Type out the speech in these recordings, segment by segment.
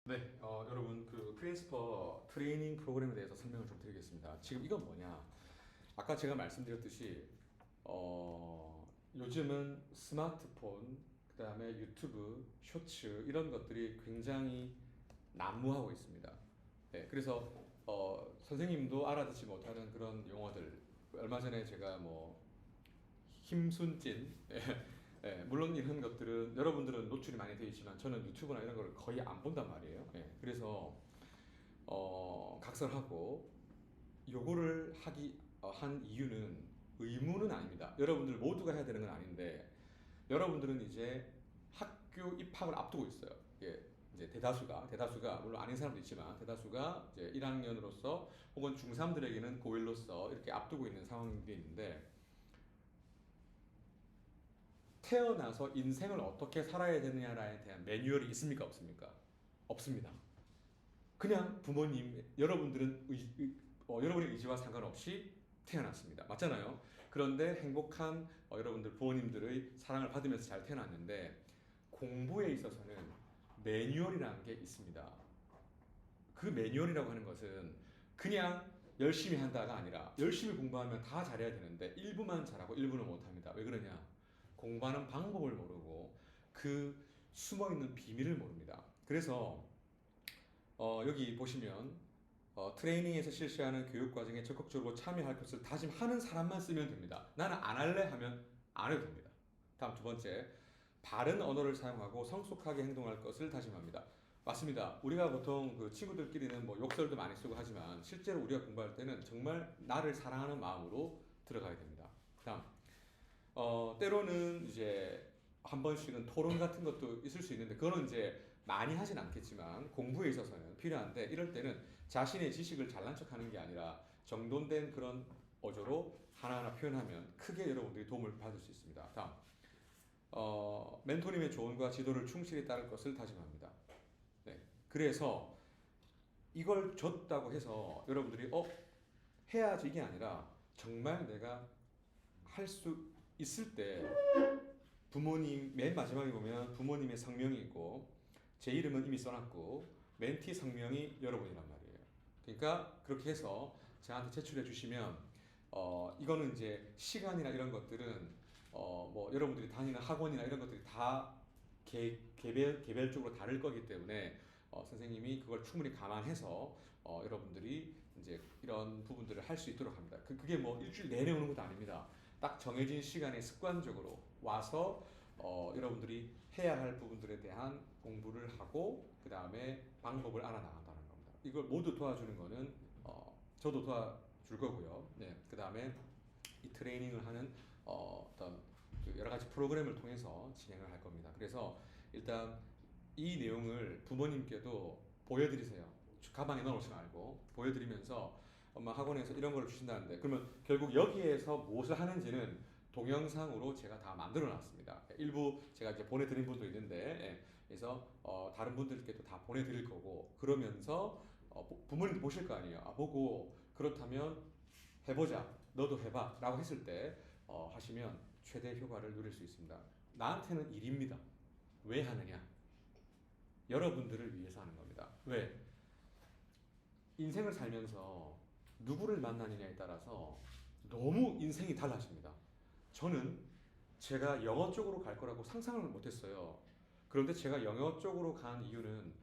네, 여러분 그 크리스퍼 트레이닝 프로그램에 대해서 설명을 좀 드리겠습니다. 지금 이건 뭐냐? 아까 제가 말씀드렸듯이 요즘은 스마트폰, 그다음에 유튜브, 쇼츠 이런 것들이 굉장히 난무하고 있습니다. 네, 그래서 선생님도 알아듣지 못하는 그런 용어들 얼마 전에 제가 뭐 힘순진 물론 이런 것들은 여러분들은 노출이 많이 되어 있지만 저는 유튜브나 이런 걸 거의 안 본단 말이에요. 그래서 각설하고 요거를 한 이유는 의무는 아닙니다. 여러분들 모두가 해야 되는 건 아닌데 여러분들은 이제 학교 입학을 앞두고 있어요. 이제 대다수가 물론 아닌 사람도 있지만 대다수가 이제 1학년으로서 혹은 중3들에게는 고1로서 이렇게 앞두고 있는 상황이 있는데 태어나서 인생을 어떻게 살아야 되느냐에 대한 매뉴얼이 있습니까? 없습니까? 없습니다. 그냥 여러분들은 여러분의 의지와 상관없이 태어났습니다. 맞잖아요? 그런데 행복한 여러분들 부모님들의 사랑을 받으면서 잘 태어났는데 공부에 있어서는 매뉴얼이라는 게 있습니다. 그 매뉴얼이라고 하는 것은 그냥 열심히 한다가 아니라 열심히 공부하면 다 잘해야 되는데 일부만 잘하고 일부는 못합니다. 왜 그러냐? 공부하는 방법을 모르고 그 숨어있는 비밀을 모릅니다. 그래서 여기 보시면 트레이닝에서 실시하는 교육 과정에 적극적으로 참여할 것을 다짐하는 사람만 쓰면 됩니다. 나는 안 할래 하면 안 해도 됩니다. 다음 두 번째, 바른 언어를 사용하고 성숙하게 행동할 것을 다짐합니다. 맞습니다. 우리가 보통 그 친구들끼리는 뭐 욕설도 많이 쓰고 하지만 실제로 우리가 공부할 때는 정말 나를 사랑하는 마음으로 들어가야 됩니다. 다음, 때로는 이제 한 번씩은 토론 같은 것도 있을 수 있는데 그거는 이제 많이 하진 않겠지만 공부에 있어서는 필요한데 이럴 때는 자신의 지식을 잘난 척하는 게 아니라 정돈된 그런 어조로 하나하나 표현하면 크게 여러분들이 도움을 받을 수 있습니다. 다음, 멘토님의 조언과 지도를 충실히 따를 것을 다짐합니다. 네, 그래서 이걸 줬다고 해서 여러분들이 해야지 이게 아니라 정말 내가 할 수 있을 때 부모님 맨 마지막에 보면 부모님의 성명이 있고 제 이름은 이미 써놨고 멘티 성명이 여러분이란 말이에요. 그러니까 그렇게 해서 저한테 제출해 주시면 이거는 이제 시간이나 이런 것들은 뭐 여러분들이 다니는 학원이나 이런 것들이 다 개별적으로 다를 거기 때문에 선생님이 그걸 충분히 감안해서 여러분들이 이제 이런 부분들을 할 수 있도록 합니다. 그게 뭐 일주일 내내 오는 것도 아닙니다. 딱 정해진 시간에 습관적으로 와서 여러분들이 해야 할 부분들에 대한 공부를 하고 그 다음에 방법을 알아나간다는 겁니다. 이걸 모두 도와주는 거는 저도 도와줄 거고요. 네, 그 다음에 이 트레이닝을 하는 어떤 그 여러 가지 프로그램을 통해서 진행을 할 겁니다. 그래서 일단 이 내용을 부모님께도 보여드리세요. 가방에 넣어놓지 말고 보여드리면서 엄마 학원에서 이런 걸 주신다는데 그러면 결국 여기에서 무엇을 하는지는 동영상으로 제가 다 만들어 놨습니다. 일부 제가 이제 보내드린 분도 있는데 그래서 다른 분들께도 다 보내드릴 거고 그러면서 부모님도 보실 거 아니에요. 보고 그렇다면 해보자 너도 해봐 라고 했을 때 하시면 최대 효과를 누릴 수 있습니다. 나한테는 일입니다. 왜 하느냐? 여러분들을 위해서 하는 겁니다. 왜? 인생을 살면서 누구를 만나느냐에 따라서 너무 인생이 달라집니다. 저는 제가 영어 쪽으로 갈 거라고 상상을 못했어요. 그런데 제가 영어 쪽으로 간 이유는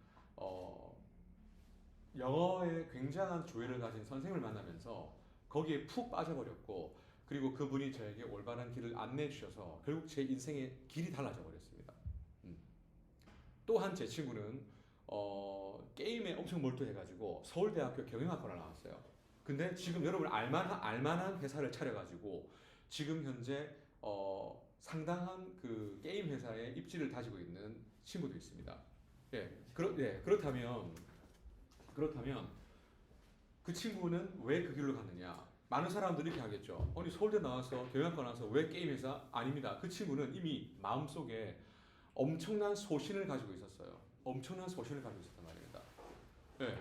영어에 굉장한 조예를 가진 선생님을 만나면서 거기에 푹 빠져버렸고 그리고 그분이 저에게 올바른 길을 안내해 주셔서 결국 제 인생의 길이 달라져 버렸습니다. 음. 또한 제 친구는 게임에 엄청 몰두해가지고 서울대학교 경영학과를 나왔어요. 근데 지금 여러분 알만한 회사를 차려가지고 지금 현재 상당한 그 게임 회사에 입지를 다지고 있는 친구도 있습니다. 그렇다면 그 친구는 왜 그 길로 갔느냐? 많은 사람들이 이렇게 하겠죠. 아니 서울대 나와서 경영학과 나와서 왜 게임 회사? 아닙니다. 그 친구는 이미 마음속에 엄청난 소신을 가지고 있었어요. 엄청난 소신을 가지고 있었단 말입니다. 네.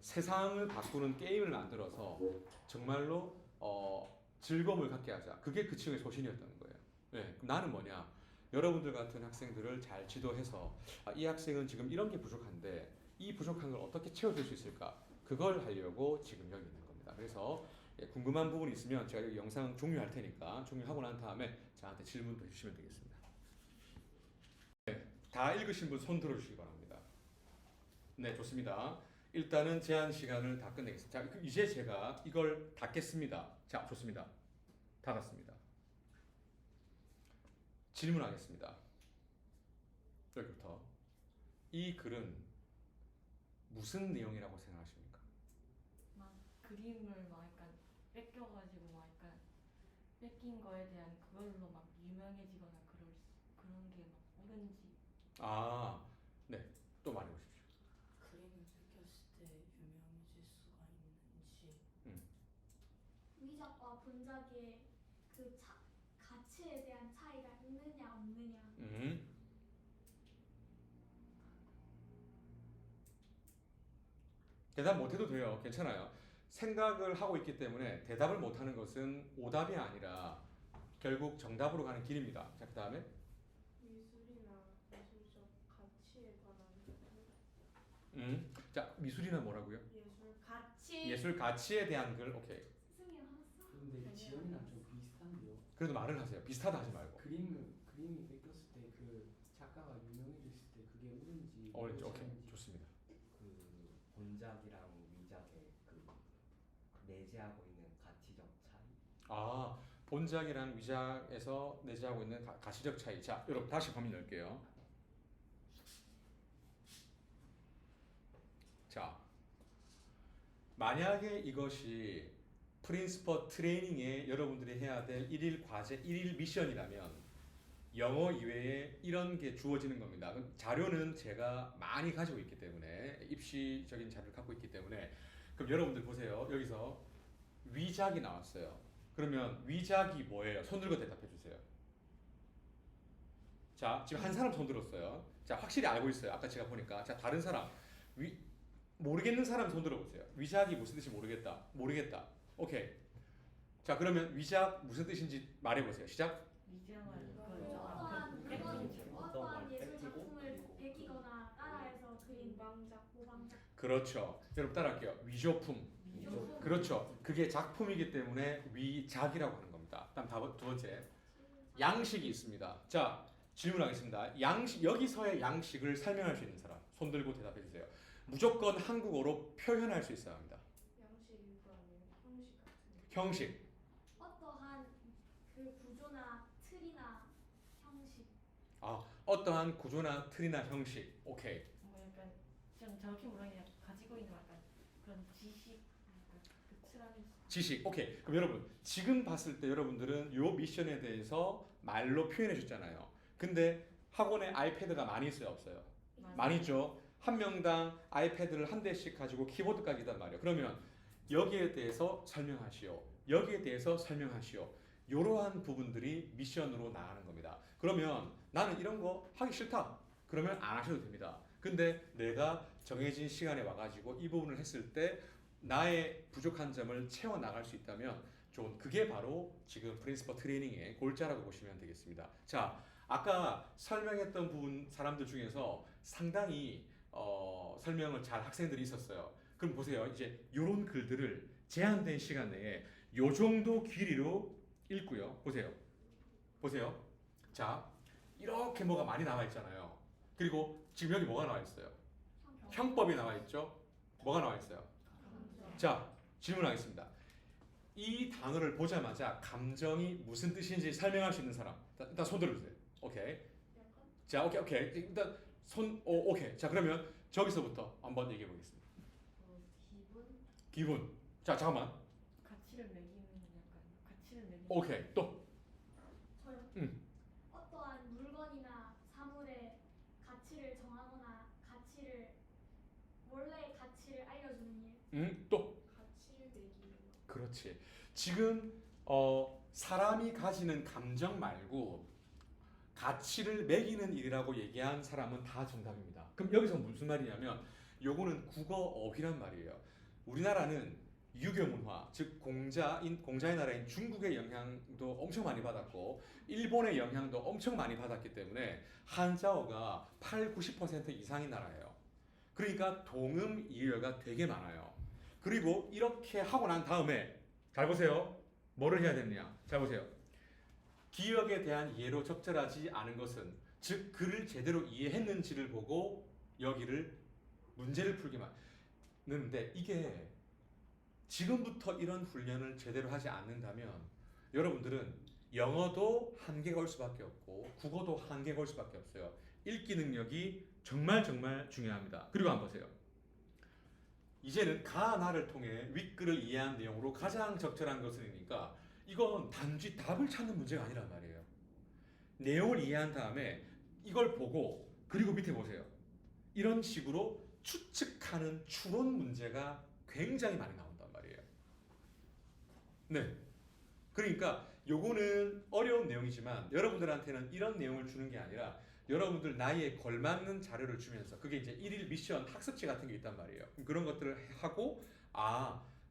세상을 바꾸는 게임을 만들어서 정말로 즐거움을 갖게 하자. 그게 그 친구의 소신이었다는 거예요. 네. 그럼 나는 뭐냐? 여러분들 같은 학생들을 잘 지도해서 이 학생은 지금 이런 게 부족한데 이 부족한 걸 어떻게 채워줄 수 있을까? 그걸 하려고 지금 여기 있는 겁니다. 그래서 궁금한 부분이 있으면 제가 이 영상 종료할 테니까 종료하고 난 다음에 저한테 질문도 해주시면 되겠습니다. 네, 다 읽으신 분 손 들어주시기 바랍니다. 네, 좋습니다. 일단은 제한 시간을 다 끝내겠습니다. 자, 이제 제가 이걸 닫겠습니다. 자, 좋습니다. 닫았습니다. 질문하겠습니다. 여기부터. 이 글은 무슨 내용이라고 생각하십니까? 막 그림을 막 약간 뺏겨가지고 막 약간 뺏긴 거에 대한 그걸로 막 유명해지거나 그런 게 막 옳은지. 아, 네. 또 말해보십시오. 그림을 뺏겼을 때 유명해질 수가 있는지. 위작과 본작의 그 가치에 대한 차이가 있느냐 없느냐. 대답 못해도 돼요. 괜찮아요. 생각을 하고 있기 때문에 대답을 못하는 것은 오답이 아니라 결국 정답으로 가는 길입니다. 자, 그 다음에 미술이나 예술적 가치에 관한 자, 미술이나 뭐라고요? 예술 가치. 예술 가치에 대한 글. 오케이. 스승이 화났어? 근데 지연이랑 좀 비슷한데요. 그래도 말을 하세요. 비슷하다 하지 말고. 그림이 뺏겼을 때 그 작가가 유명해졌을 때 그게 옳은지 오케이. 괜찮은지. 좋습니다. 그 본작이랑 위작의 그 내재하고 있는 가치적 차이. 아, 본작이랑 위작에서 내재하고 있는 가시적 차이. 자, 여러분 다시 범위 넣을게요. 자, 만약에 이것이 프린스퍼 트레이닝에 여러분들이 해야 될 1일 과제, 1일 미션이라면 영어 이외에 이런 게 주어지는 겁니다. 그럼 자료는 제가 많이 가지고 있기 때문에 입시적인 자료를 갖고 있기 때문에 그럼 여러분들 보세요. 여기서 위작이 나왔어요. 그러면 위작이 뭐예요? 손 들고 대답해 주세요. 자, 지금 한 사람 손 들었어요. 자, 확실히 알고 있어요. 아까 제가 보니까. 자, 다른 사람. 모르겠는 사람 손 들어보세요. 위작이 무슨 뜻인지 모르겠다. 모르겠다. 오케이. 자, 그러면 위작 무슨 뜻인지 말해보세요. 시작. 위장을 어떠한 예술 작품을 베끼거나 따라해서 그린 모방작. 그렇죠. 여러분 따라할게요. 위조품. 그렇죠. 그게 작품이기 때문에 위작이라고 하는 겁니다. 다음 두 번째. 양식이 있습니다. 자, 질문하겠습니다. 여기서의 양식을 설명할 수 있는 사람. 손 들고 대답해 주세요. 무조건 한국어로 표현할 수 있어야 합니다. 양식 일부 아니면 형식 같은 거. 형식. 어떠한 그 구조나 틀이나 형식. 어떠한 구조나 틀이나 형식. 오케이. 뭐 약간 좀 정확히 모르겠는데 가지고 있는 약간 그런 지식, 약간 그 틀안에 지식. 오케이. 그럼 여러분 지금 봤을 때 여러분들은 요 미션에 대해서 말로 표현해 줬잖아요. 근데 학원에 아이패드가 많이 있어요, 없어요? 많이 있죠. 한 명당 아이패드를 한 대씩 가지고 키보드까지 있단 말이에요. 그러면 여기에 대해서 설명하시오. 여기에 대해서 설명하시오. 이러한 부분들이 미션으로 나가는 겁니다. 그러면 나는 이런 거 하기 싫다. 그러면 안 하셔도 됩니다. 근데 내가 정해진 시간에 와가지고 이 부분을 했을 때 나의 부족한 점을 채워 나갈 수 있다면 좋은, 그게 바로 지금 프린시퍼 트레이닝의 골자라고 보시면 되겠습니다. 자, 아까 설명했던 부분 사람들 중에서 상당히 설명을 잘 학생들이 있었어요. 그럼 보세요. 이제 이런 글들을 제한된 시간 내에 요 정도 길이로 읽고요. 보세요. 자, 이렇게 뭐가 많이 나와 있잖아요. 그리고 지금 여기 뭐가 나와 있어요? 형법이 나와 있죠. 뭐가 나와 있어요? 자, 질문하겠습니다. 이 단어를 보자마자 감정이 무슨 뜻인지 설명할 수 있는 사람. 일단 손 들어주세요. 오케이. 자, 오케이. 일단 오케이. 자, 그러면 저기서부터 한번 얘기해 보겠습니다. 기분. 자, 잠깐만. 가치를 매기는 오케이. 또. 저요? 어떠한 물건이나 사물의 가치를 정하거나 원래의 가치를 알려주는 일. 또. 가치를 매기는 거. 그렇지. 지금 사람이 가지는 감정 말고 가치를 매기는 일이라고 얘기한 사람은 다 정답입니다. 그럼 여기서 무슨 말이냐면 요거는 국어 어휘란 말이에요. 우리나라는 유교 문화, 즉 공자의 나라인 중국의 영향도 엄청 많이 받았고 일본의 영향도 엄청 많이 받았기 때문에 한자어가 80~90% 이상인 나라예요. 그러니까 동음 이의어가 되게 많아요. 그리고 이렇게 하고 난 다음에 잘 보세요. 뭐를 해야 되느냐? 잘 보세요. 기억에 대한 이해로 적절하지 않은 것은 즉 글을 제대로 이해했는지를 보고 여기를 문제를 풀기만 하는데 이게 지금부터 이런 훈련을 제대로 하지 않는다면 여러분들은 영어도 한계가 올 수밖에 없고 국어도 한계가 올 수밖에 없어요. 읽기 능력이 정말 중요합니다. 그리고 한번 보세요. 이제는 가나를 통해 윗글을 이해한 내용으로 가장 적절한 것이니까 이건 단지 답을 찾는 문제가 아니란 말이에요. 내용을 이해한 다음에 이걸 보고 그리고 밑에 보세요. 이런 식으로 추측하는 추론 문제가 굉장히 많이 나온단 말이에요. 네. 그러니까 요거는 어려운 내용이지만 여러분들한테는 이런 내용을 주는 게 아니라 여러분들 나이에 걸맞는 자료를 주면서 그게 이제 1일 미션 학습지 같은 게 있단 말이에요. 그런 것들을 하고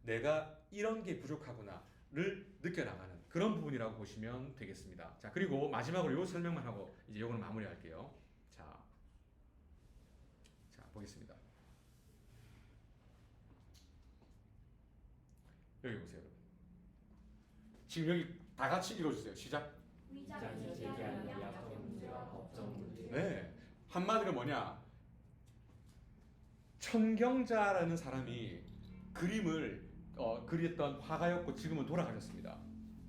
내가 이런 게 부족하구나를 느껴나가는 그런 부분이라고 보시면 되겠습니다. 자, 그리고 마지막으로 요 설명만 하고 이제 요거는 마무리할게요. 자, 보겠습니다. 여기 보세요. 지금 여기 다 같이 읽어주세요. 시작. 위장이 제기한 의학적 문제와 법적 문제. 네, 한마디로 뭐냐? 천경자라는 사람이 그림을 그렸던 화가였고 지금은 돌아가셨습니다.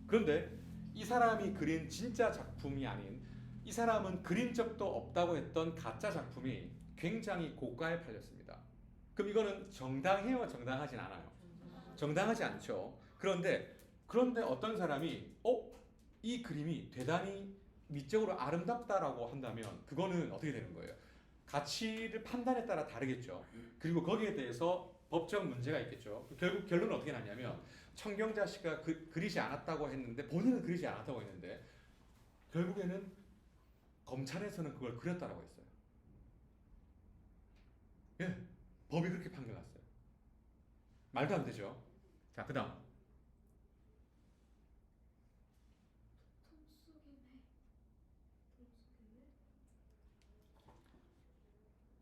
그런데 이 사람이 그린 진짜 작품이 아닌 이 사람은 그린 적도 없다고 했던 가짜 작품이 굉장히 고가에 팔렸습니다. 그럼 이거는 정당해요? 정당하진 않아요? 정당하지 않죠. 그런데 어떤 사람이 이 그림이 대단히 미적으로 아름답다라고 한다면 그거는 어떻게 되는 거예요? 가치를 판단에 따라 다르겠죠. 그리고 거기에 대해서 법적 문제가 있겠죠. 결국 결론은 어떻게 났냐면 천경자 씨가 그리지 않았다고 했는데 본인은 그리지 않았다고 했는데 결국에는 검찰에서는 그걸 그렸다라고 했어요. 예, 법이 그렇게 판결났어요. 말도 안 되죠. 자, 그다음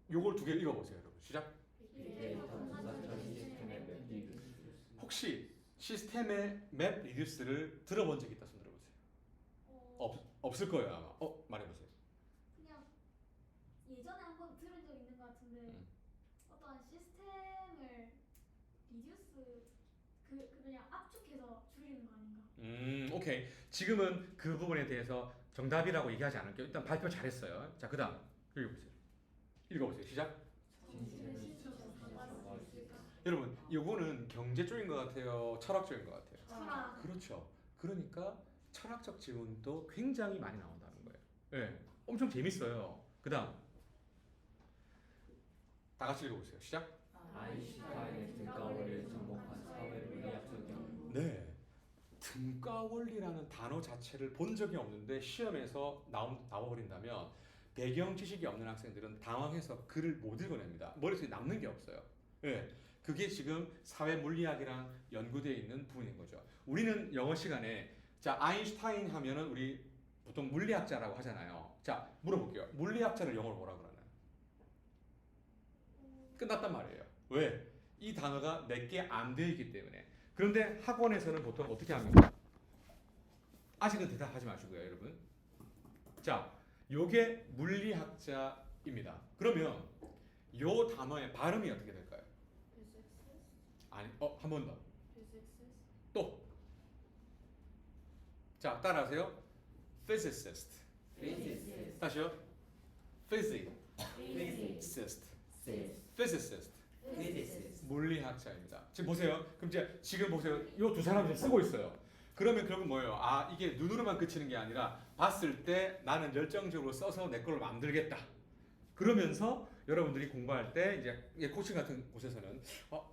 요걸 두 개 읽어보세요, 여러분. 시작. 빅데이터 분석형 시스템의 맵 리듀스. 혹시 시스템의 맵 리듀스를 들어본 적 있다 손 들어보세요. 없을 거예요 아마. 말해보세요. 그냥 예전에 한번 들은 적 있는 것 같은데 어떠한 시스템을 리듀스 그냥 압축해서 줄이는 거 아닌가? 오케이. 지금은 그 부분에 대해서 정답이라고 얘기하지 않을게요. 일단 발표 잘했어요. 자, 그다음 읽어보세요. 시작. 여러분, 이거는 경제 쪽인 것 같아요? 철학 쪽인 것 같아요? 철학. 그렇죠. 그러니까 철학적 질문도 굉장히 많이 나온다는 거예요. 네, 엄청 재밌어요. 그다음 다 같이 읽어보세요. 시작. 아인슈타인의 등가 원리를 접목한 사회 물리학적 연구. 네, 등가 원리라는 단어 자체를 본 적이 없는데 시험에서 나와버린다면 배경 지식이 없는 학생들은 당황해서 글을 못 읽어냅니다. 머릿속에 남는 게 없어요. 네, 그게 지금 사회 물리학이랑 연구되어 있는 부분인 거죠. 우리는 영어 시간에 자 아인슈타인 하면은 우리 보통 물리학자라고 하잖아요. 자, 물어볼게요. 물리학자를 영어로 뭐라 그러나요? 끝났단 말이에요. 왜? 이 단어가 몇 개 안 되어 있기 때문에. 그런데 학원에서는 보통 어떻게 합니까? 아직은 대답하지 마시고요, 여러분. 자, 요게 물리학자입니다. 그러면 요 단어의 발음이 어떻게 될까요? 아니, 한 번 더. 또. 자, 따라하세요. physicist. 다시요. physicist. 물리학자입니다. 지금 보세요. 그럼 지금 보세요. 요 두 사람이 쓰고 있어요. 그러면 결국 뭐예요? 이게 눈으로만 그치는 게 아니라 봤을 때 나는 열정적으로 써서 내 걸로 만들겠다. 그러면서 여러분들이 공부할 때 이제 코칭 같은 곳에서는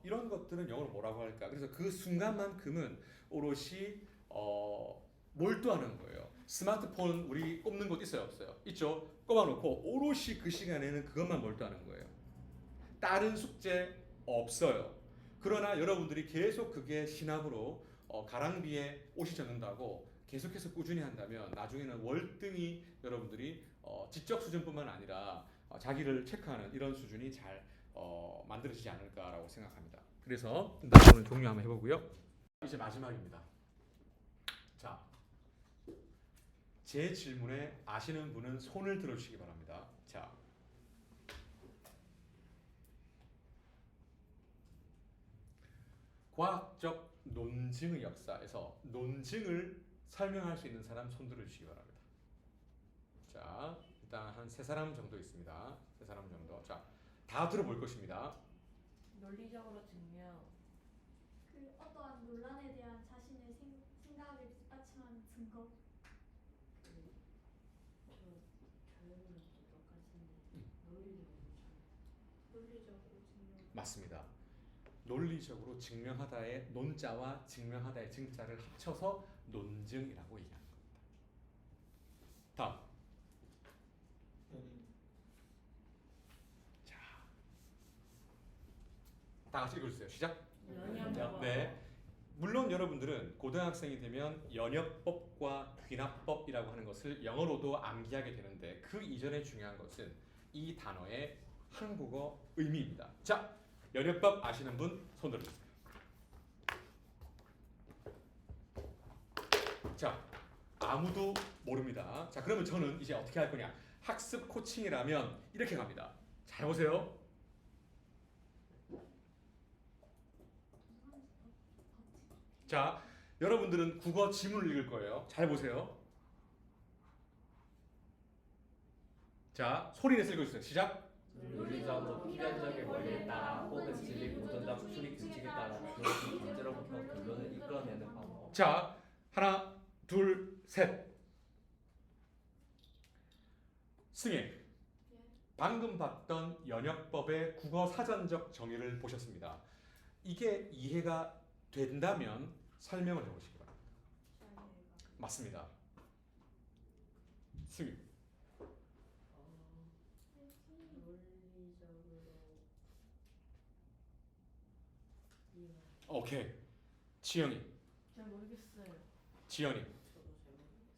이런 것들은 영어로 뭐라고 할까? 그래서 그 순간만큼은 오롯이 몰두하는 거예요. 스마트폰 우리 꼽는 곳 있어요, 없어요? 있죠. 꼽아놓고 오롯이 그 시간에는 그것만 몰두하는 거예요. 다른 숙제 없어요. 그러나 여러분들이 계속 그게 신압으로 가랑비에 옷이 젖는다고 계속해서 꾸준히 한다면 나중에는 월등히 여러분들이 지적 수준뿐만 아니라 자기를 체크하는 이런 수준이 잘 만들어지지 않을까라고 생각합니다. 그래서 오늘 종료 한번 해보고요. 이제 마지막입니다. 자, 제 질문에 아시는 분은 손을 들어주시기 바랍니다. 자, 과학적 논증의 역사에서 논증을 설명할 수 있는 사람 손 들어주시기 바랍니다. 자, 일단 한 3사람 정도 있습니다. 3사람 정도. 자, 다 들어볼 것입니다. 논리적으로 증명. 그 어떠한 논란에 대한 자신의 생각을 뒷받침하는 증거. 저 결론은 또 똑같은데 논리적으로 증명. 맞습니다. 논리적으로 증명하다의 논자와 증명하다의 증자를 합쳐서 논증이라고 얘기하는 겁니다. 다음. 자, 다 같이 읽어주세요. 시작. 연역법. 네. 물론 여러분들은 고등학생이 되면 연역법과 귀납법이라고 하는 것을 영어로도 암기하게 되는데 그 이전에 중요한 것은 이 단어의 한국어 의미입니다. 자, 연역법 아시는 분 손 들어주세요. 자, 아무도 모릅니다. 자, 그러면 저는 이제 어떻게 할 거냐? 학습 코칭이라면 이렇게 갑니다. 잘 보세요. 자, 여러분들은 국어 지문을 읽을 거예요. 잘 보세요. 자, 소리 내서 읽어주세요. 시작. 논리적으로 필연적인 원리에 따라 혹은 진리 보존적 추리 규칙에 따라 그것이 문제로부터 결론을 이끌어내는 방법. 자, 하나, 둘, 셋. 승혜, 방금 봤던 연역법의 국어 사전적 정의를 보셨습니다. 이게 이해가 된다면 설명을 해보시기 바랍니다. 맞습니다. 승희. 오케이. 지영이. 잘 모르겠어요. 지연이. 저도 잘 모르겠어요.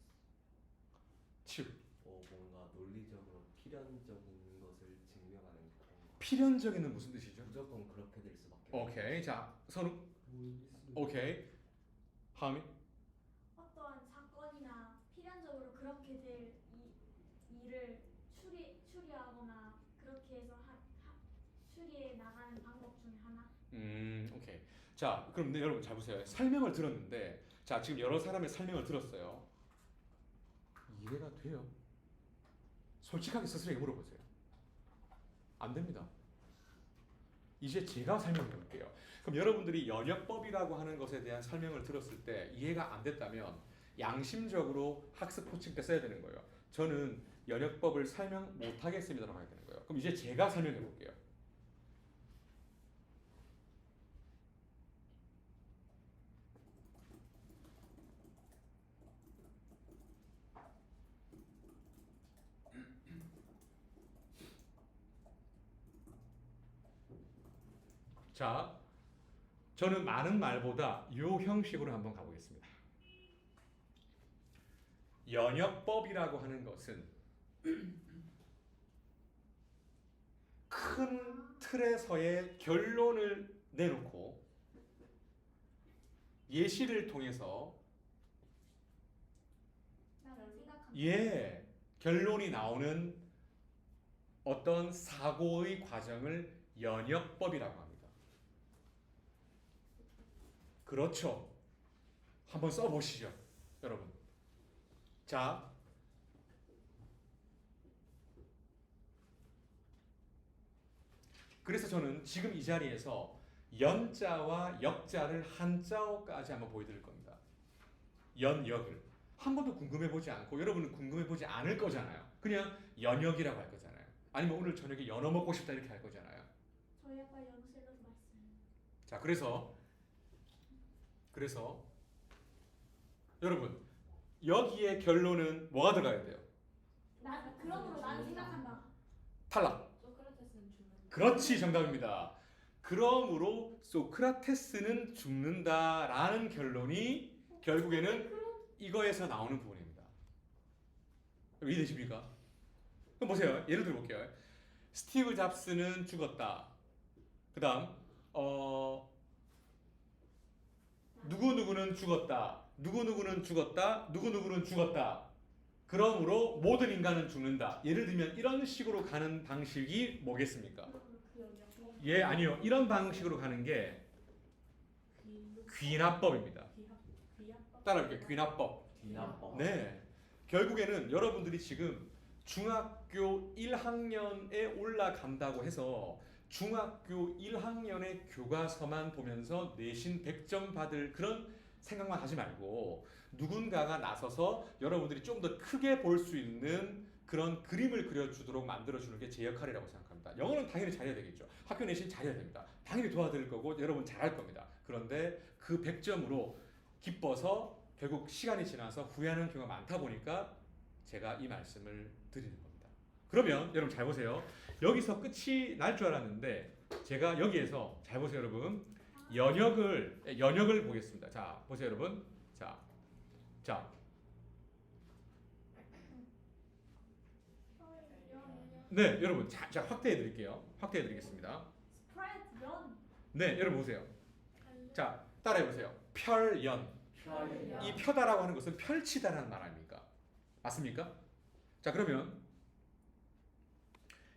치우. 뭔가 논리적으로 필연적인 것을 증명하는 그런 거. 필연적인은 무슨 뜻이죠? 무조건 그렇게 될 수밖에 없어요. 오케이. 자, 선우. 오케이. 하미. 어떠한 사건이나 필연적으로 그렇게 될 일을 추리하거나 그렇게 해서 추리해 나가는 방법 중에 하나. 오케이. 자, 그럼 네, 여러분 잘 보세요. 설명을 들었는데, 자, 지금 여러 사람의 설명을 들었어요. 이해가 돼요? 솔직하게 스스로에게 물어보세요. 안 됩니다. 이제 제가 설명해 볼게요. 그럼 여러분들이 연역법이라고 하는 것에 대한 설명을 들었을 때 이해가 안 됐다면 양심적으로 학습 코칭 때 써야 되는 거예요. 저는 연역법을 설명 못 하겠습니다라고 해야 되는 거예요. 그럼 이제 제가 설명해 볼게요. 자, 저는 많은 말보다 이 형식으로 한번 가보겠습니다. 연역법이라고 하는 것은 큰 틀에서의 결론을 내놓고 예시를 통해서 나는 생각합니다. 결론이 나오는 어떤 사고의 과정을 연역법이라고 합니다. 그렇죠. 한번 써보시죠, 여러분. 자, 그래서 저는 지금 이 자리에서 연자와 역자를 한자어까지 한번 보여드릴 겁니다. 연역을 한 번도 궁금해보지 않고 여러분은 궁금해보지 않을 거잖아요. 그냥 연역이라고 할 거잖아요. 아니면 오늘 저녁에 연어 먹고 싶다 이렇게 할 거잖아요. 저희 아빠 연우 샐러드 맛있어요. 자, 그래서 여러분 여기에 결론은 뭐가 들어가야 돼요? 그러므로 나는 생각한다. 탈락. 소크라테스는 주는 그렇지, 정답입니다. 그러므로 소크라테스는 죽는다라는 결론이 결국에는 이거에서 나오는 부분입니다. 이해되십니까? 그럼 보세요. 예를 들어 볼게요. 스티브 잡스는 죽었다. 그 다음 누구누구는 죽었다. 누구누구는 죽었다. 누구누구는 죽었다. 그러므로 모든 인간은 죽는다. 예를 들면 이런 식으로 가는 방식이 뭐겠습니까? 예, 아니요. 이런 방식으로 가는 게 귀납법입니다. 따라할게요. 귀납법. 디나법. 네. 결국에는 여러분들이 지금 중학교 1학년에 올라간다고 해서 중학교 1학년의 교과서만 보면서 내신 100점 받을 그런 생각만 하지 말고 누군가가 나서서 여러분들이 좀 더 크게 볼 수 있는 그런 그림을 그려주도록 만들어주는 게 제 역할이라고 생각합니다. 영어는 당연히 잘해야 되겠죠. 학교 내신 잘해야 됩니다. 당연히 도와드릴 거고 여러분 잘할 겁니다. 그런데 그 100점으로 기뻐서 결국 시간이 지나서 후회하는 경우가 많다 보니까 제가 이 말씀을 드리는 겁니다. 그러면 여러분 잘 보세요. 여기서 끝이 날 줄 알았는데 제가 여기에서 잘 보세요 여러분. 연역을 보겠습니다. 자 보세요 여러분. 자 네 여러분 자 확대해 드릴게요. 확대해 드리겠습니다. 스프레드 연. 네 여러분 보세요. 자 따라해 보세요. 펼연. 이 펴다라고 하는 것은 펼치다라는 말 아닙니까? 맞습니까? 자 그러면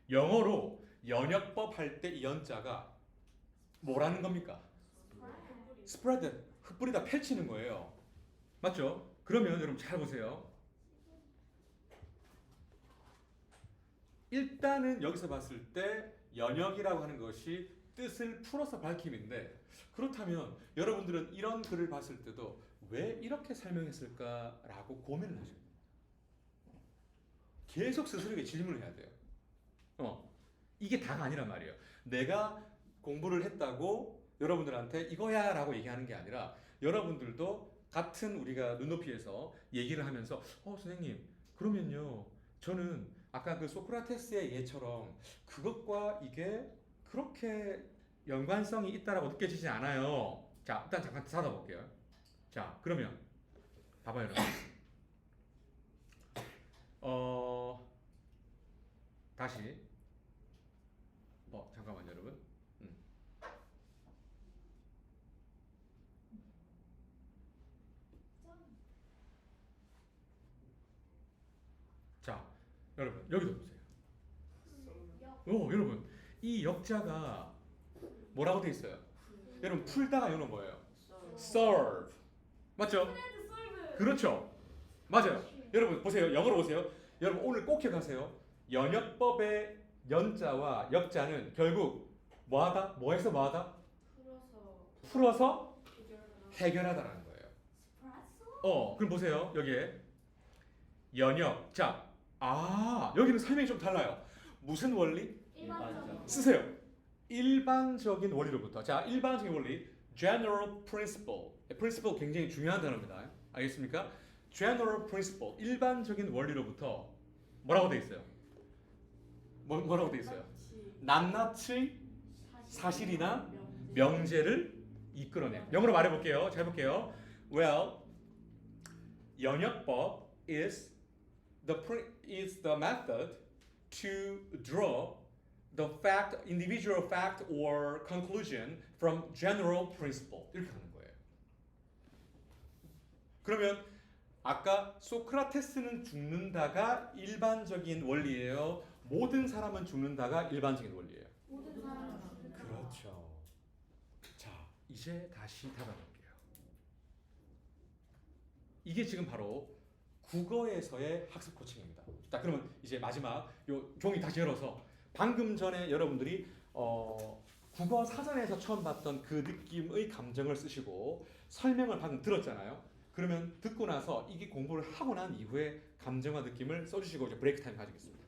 영어로 연역법 할 때 이 연자가 뭐라는 겁니까? 스프레드, 흩뿌리다 펼치는 거예요. 맞죠? 그러면 여러분 잘 보세요. 일단은 여기서 봤을 때 연역이라고 하는 것이 뜻을 풀어서 밝힘인데 그렇다면 여러분들은 이런 글을 봤을 때도 왜 이렇게 설명했을까라고 고민을 하셔야 돼요. 계속 스스로에게 질문을 해야 돼요. 이게 다가 아니란 말이에요. 내가 공부를 했다고 여러분들한테 이거야 라고 얘기하는 게 아니라 여러분들도 같은 우리가 눈높이에서 얘기를 하면서 선생님 그러면요 저는 아까 그 소크라테스의 예처럼 그것과 이게 그렇게 연관성이 있다라고 느껴지지 않아요. 자 일단 잠깐 찾아볼게요. 자 그러면 봐봐요 여러분. 다시 잠깐만요 여러분. 자 여러분 여기도 보세요. 여러분 이 역자가 뭐라고 돼 있어요? 여러분 풀다가 이거는 뭐예요? serve 맞죠? 스프레드 솔브. 그렇죠. 맞아요. 여러분 보세요. 영어로 보세요. 여러분 오늘 꼭 기억하세요. 연역법의 연자와 역자는 결국 뭐하다? 뭐해서 뭐하다? 풀어서 해결하다라는 거예요. 스프레소. 그럼 보세요. 여기에 연역. 자, 여기는 설명이 좀 달라요. 무슨 원리? 일반적인. 쓰세요. 일반적인 원리로부터. 자, 일반적인 원리. General principle. principle 굉장히 중요한 단어입니다. 알겠습니까? General principle. 일반적인 원리로부터 뭐라고 돼 있어요? 뭐라고 돼 있어요? 낱낱이 사실이나 명제를 이끌어내. 영어로 말해볼게요. 잘 볼게요. Well, 연역법 is the method to draw the fact, individual fact or conclusion from general principle. 이렇게 하는 거예요. 그러면 아까 소크라테스는 죽는다가 일반적인 원리예요. 모든 사람은 죽는다가 일반적인 원리예요. 모든 사람은 그렇죠. 자, 이제 다시 닫아볼게요. 이게 지금 바로 국어에서의 학습 코칭입니다. 자, 그러면 이제 마지막 요 종이 다시 열어서 방금 전에 여러분들이 국어 사전에서 처음 봤던 그 느낌의 감정을 쓰시고 설명을 방금 들었잖아요. 그러면 듣고 나서 이게 공부를 하고 난 이후에 감정과 느낌을 써주시고 이제 브레이크 타임 가지겠습니다.